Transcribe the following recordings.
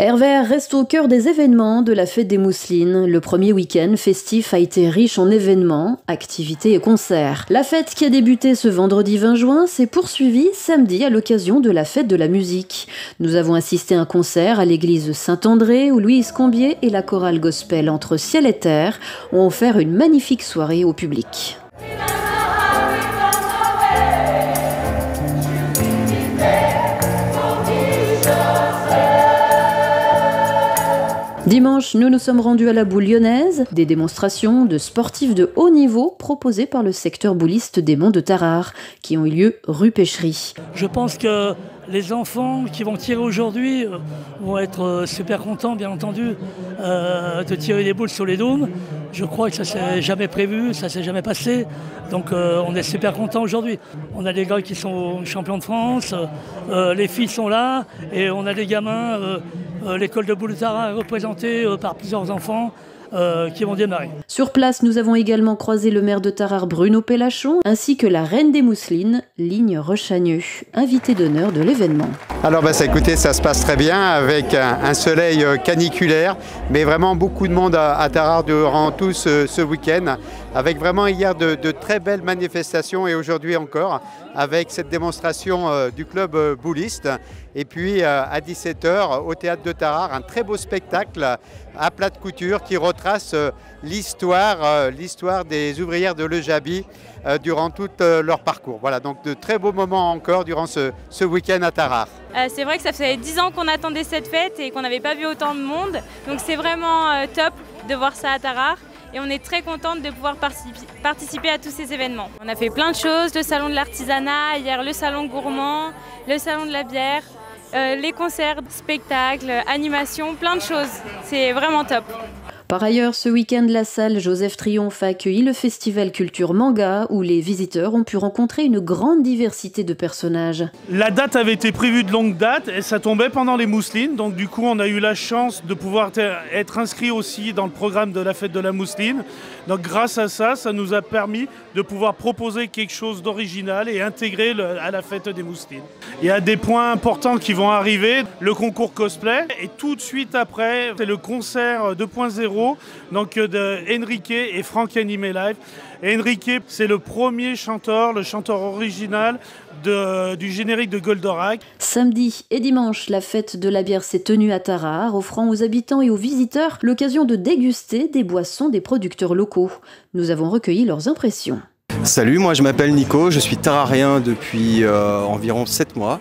Hervers reste au cœur des événements de la fête des Mousselines. Le premier week-end festif a été riche en événements, activités et concerts. La fête qui a débuté ce vendredi 20 juin s'est poursuivie samedi à l'occasion de la fête de la musique. Nous avons assisté à un concert à l'église Saint-André où Louise Combier et la chorale gospel Entre ciel et terre ont offert une magnifique soirée au public. Dimanche, nous nous sommes rendus à la boule lyonnaise, des démonstrations de sportifs de haut niveau proposées par le secteur bouliste des Monts de Tarare, qui ont eu lieu rue Pêcherie. Je pense que les enfants qui vont tirer aujourd'hui vont être super contents, bien entendu, de tirer des boules sur les dômes. Je crois que ça s'est jamais prévu, ça s'est jamais passé, donc on est super contents aujourd'hui. On a des gars qui sont champions de France, les filles sont là, et on a des gamins, l'école de boule de Tarare est représentée par plusieurs enfants qui vont démarrer. Sur place, nous avons également croisé le maire de Tarare, Bruno Pellachon, ainsi que la reine des Mousselines, Ligne Rochagneux, invitée d'honneur de l'événement. Alors écoutez, ça se passe très bien avec un soleil caniculaire, mais vraiment beaucoup de monde à Tarare durant tout ce week-end, avec vraiment hier de très belles manifestations et aujourd'hui encore avec cette démonstration du club bouliste. Et puis à 17 h au théâtre de Tarare, un très beau spectacle à plat de couture qui retrace l'histoire des ouvrières de Le Jaby durant tout leur parcours. Voilà, donc de très beaux moments encore durant ce week-end à Tarare. C'est vrai que ça fait 10 ans qu'on attendait cette fête et qu'on n'avait pas vu autant de monde. Donc c'est vraiment top de voir ça à Tarare. Et on est très contente de pouvoir participer à tous ces événements. On a fait plein de choses, le salon de l'artisanat, hier le salon gourmand, le salon de la bière, les concerts, spectacles, animations, plein de choses. C'est vraiment top. Par ailleurs, ce week-end, la salle Joseph Triomphe a accueilli le festival Culture Manga où les visiteurs ont pu rencontrer une grande diversité de personnages. La date avait été prévue de longue date et ça tombait pendant les Mousselines. Donc du coup, on a eu la chance de pouvoir être inscrit aussi dans le programme de la fête de la Mousseline. Donc grâce à ça, ça nous a permis de pouvoir proposer quelque chose d'original et intégrer à la fête des Mousselines. Il y a des points importants qui vont arriver, le concours cosplay et tout de suite après, c'est le concert 2.0. Donc de Enrique et Franck Animé Live. Et Enrique, c'est le premier chanteur, le chanteur original du générique de Goldorak. Samedi et dimanche, la fête de la bière s'est tenue à Tarare, offrant aux habitants et aux visiteurs l'occasion de déguster des boissons des producteurs locaux. Nous avons recueilli leurs impressions. Salut, moi je m'appelle Nico, je suis tararien depuis environ 7 mois.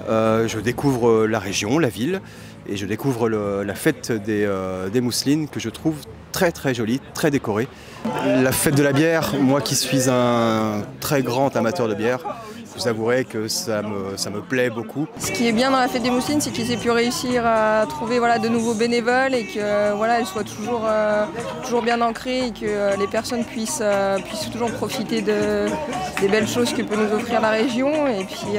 Je découvre la région, la ville. Et je découvre la fête des Mousselines que je trouve très très jolie, très décorée. La fête de la bière, moi qui suis un très grand amateur de bière, vous avouerez que ça me plaît beaucoup. Ce qui est bien dans la fête des Mousselines, c'est qu'ils aient pu réussir à trouver de nouveaux bénévoles et qu'elle soit toujours bien ancrée et que les personnes puissent toujours profiter des belles choses que peut nous offrir la région. Et puis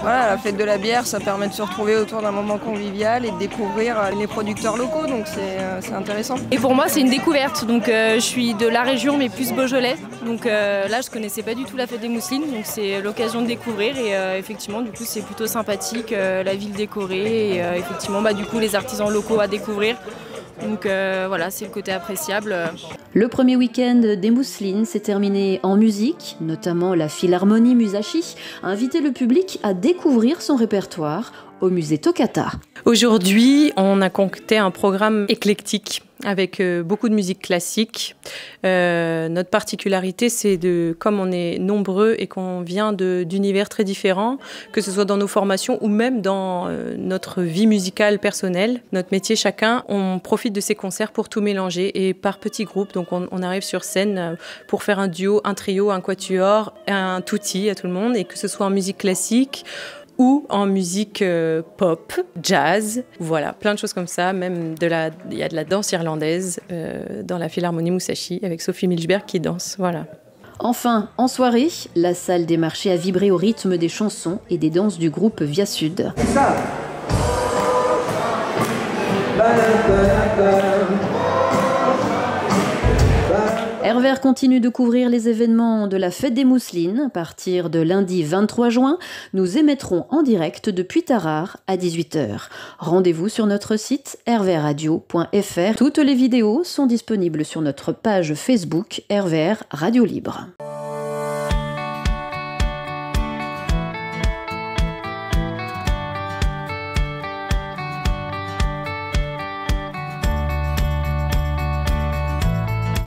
la fête de la bière, ça permet de se retrouver autour d'un moment convivial et de découvrir les producteurs locaux, donc c'est intéressant. Et pour moi, c'est une découverte. Donc je suis de la région, mais plus Beaujolais. Donc là, je connaissais pas du tout la fête des Mousselines, donc c'est l'occasion de découvrir et effectivement du coup c'est plutôt sympathique, la ville décorée et effectivement du coup les artisans locaux à découvrir. Donc voilà, c'est le côté appréciable. Le premier week-end des Mousselines s'est terminé en musique, notamment la Philharmonie Musashi a invité le public à découvrir son répertoire au musée Toccata. Aujourd'hui, on a concocté un programme éclectique avec beaucoup de musique classique. Notre particularité, c'est comme on est nombreux et qu'on vient d'univers très différents, que ce soit dans nos formations ou même dans notre vie musicale personnelle, notre métier chacun, on profite de ces concerts pour tout mélanger et par petits groupes. Donc on arrive sur scène pour faire un duo, un trio, un quatuor, un tutti à tout le monde, et que ce soit en musique classique ou en musique pop, jazz, voilà, plein de choses comme ça. Même il y a de la danse irlandaise dans la Philharmonie Musashi avec Sophie Milchberg qui danse, voilà. Enfin, en soirée, la salle des marchés a vibré au rythme des chansons et des danses du groupe Via Sud. RVR continue de couvrir les événements de la Fête des Mousselines. À partir de lundi 23 juin, nous émettrons en direct depuis Tarare à 18h. Rendez-vous sur notre site rvrradio.fr. Toutes les vidéos sont disponibles sur notre page Facebook RVR Radio Libre.